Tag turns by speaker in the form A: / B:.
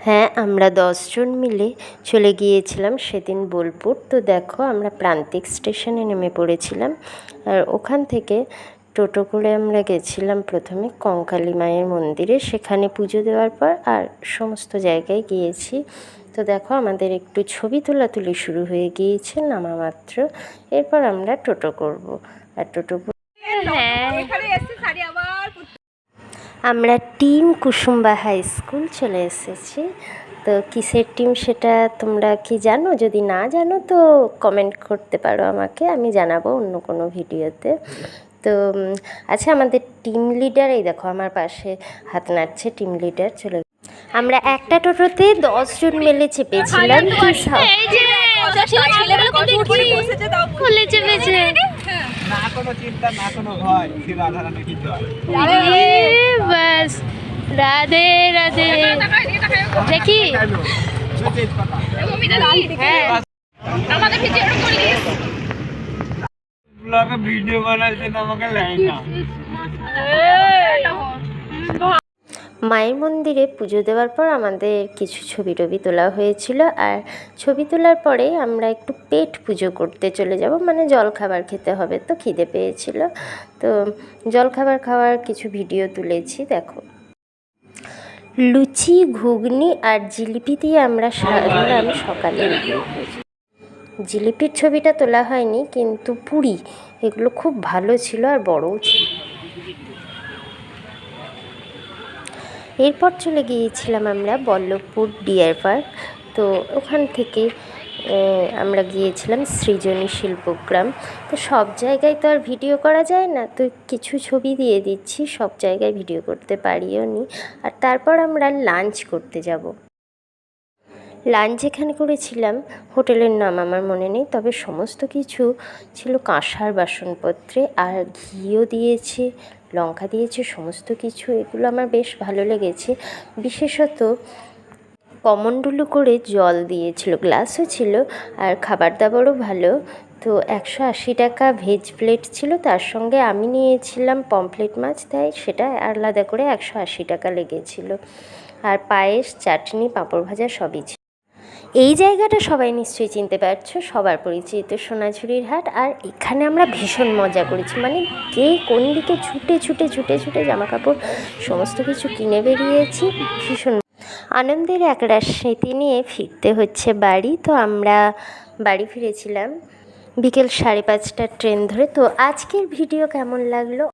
A: হ্যাঁ, আমরা 10 জন মিলে চলে গিয়েছিলাম সেদিন বোলপুর। তো দেখো আমরা প্রান্তিক স্টেশনে নেমে পড়েছিলাম, আর ওখান থেকে টোটো করে আমরা গেছিলাম প্রথমে কঙ্কালী মায়ের মন্দিরে, সেখানে পুজো দেওয়ার পর আর সমস্ত জায়গায় গিয়েছি। তো দেখো আমাদের একটু ছবি তোলাতুলি শুরু হয়ে গিয়েছে নামা মাত্র। এরপর আমরা টোটো করব, আর টোটো আমরা টিম কুসুম্বা হাই স্কুল চলে এসেছি। তো কিসের টিম সেটা তোমরা কি জানো? যদি না জানো তো কমেন্ট করতে পারো আমাকে, আমি জানাবো অন্য কোনো ভিডিওতে। তো আচ্ছা, আমাদের টিম লিডার এই দেখো আমার পাশে হাত নাড়ছে, টিম লিডার চলে। আমরা একটা টোটোতে 10 জন মিলে চেপেছিলাম।
B: না কোনো চিন্তা, না কোনো ভয়, রাধারানী কিন্তু
A: বাস রাধে রাধে। দেখি
B: ভিডিও বানাইছে আমাকে লাইন না।
A: মায়ের মন্দিরে পুজো দেওয়ার পর আমাদের কিছু ছবি টবি তোলা হয়েছিল, আর ছবি তোলার পরে আমরা একটু পেট পুজো করতে চলে যাব, মানে জলখাবার খেতে হবে। তো খিদে পেয়েছিল, তো জলখাবার খাওয়ার কিছু ভিডিও তুলেছি দেখো। লুচি, ঘুগনি আর জিলিপি দিয়ে আমরা সকালে, জিলিপির ছবিটা তোলা হয়নি কিন্তু পুরি এগুলো খুব ভালো ছিল আর বড়ও ছিল। এরপর চলে গিয়েছিলাম আমরা বল্লভপুর ডিয়ার পার্ক। তো ওখান থেকে আমরা গিয়েছিলাম সৃজনী শিল্পগ্রাম। তো সব জায়গায় তো আর ভিডিও করা যায় না, তো কিছু ছবি দিয়ে দিচ্ছি, সব জায়গায় ভিডিও করতে পারিও নি। আর তারপর আমরা লাঞ্চ করতে যাব। লাঞ্চ যেখানে করেছিলাম হোটেলের নাম আমার মনে নেই, তবে সমস্ত কিছু ছিল কাঁসার বাসনপত্রে, আর ঘিও দিয়েছে, লঙ্কা দিয়েছে, সমস্ত কিছু। এগুলো আমার বেশ ভালো লেগেছে। বিশেষত কমণ্ডলু করে জল দিয়েছিল, গ্লাসও ছিল, আর খাবার দাবারও ভালো। তো 180 টাকা ভেজ প্লেট ছিল, তার সঙ্গে আমি নিয়েছিলাম পমফ্লেট মাছ, তাই সেটা আলাদা করে 180 টাকা লেগেছিল। আর পায়েস, চাটনি, পাঁপড় ভাজা সবই ছিল। এই জায়গাটা সবাই নিশ্চয়ই চিনতে পারছো, সবার পরিচিত সোনাঝুরির হাট। আর এখানে আমরা ভীষণ মজা করেছি, মানে কে কোন দিকে ছুটে ছুটে ছুটে ছুটে জামা কাপড় সমস্ত কিছু কিনে বেরিয়েছি। ভীষণ আনন্দের একরাশ স্মৃতি নিয়ে ফিরতে হচ্ছে বাড়ি। তো আমরা বাড়ি ফিরেছিলাম বিকেল 5:30টার ট্রেন ধরে। তো আজকের ভিডিও কেমন লাগলো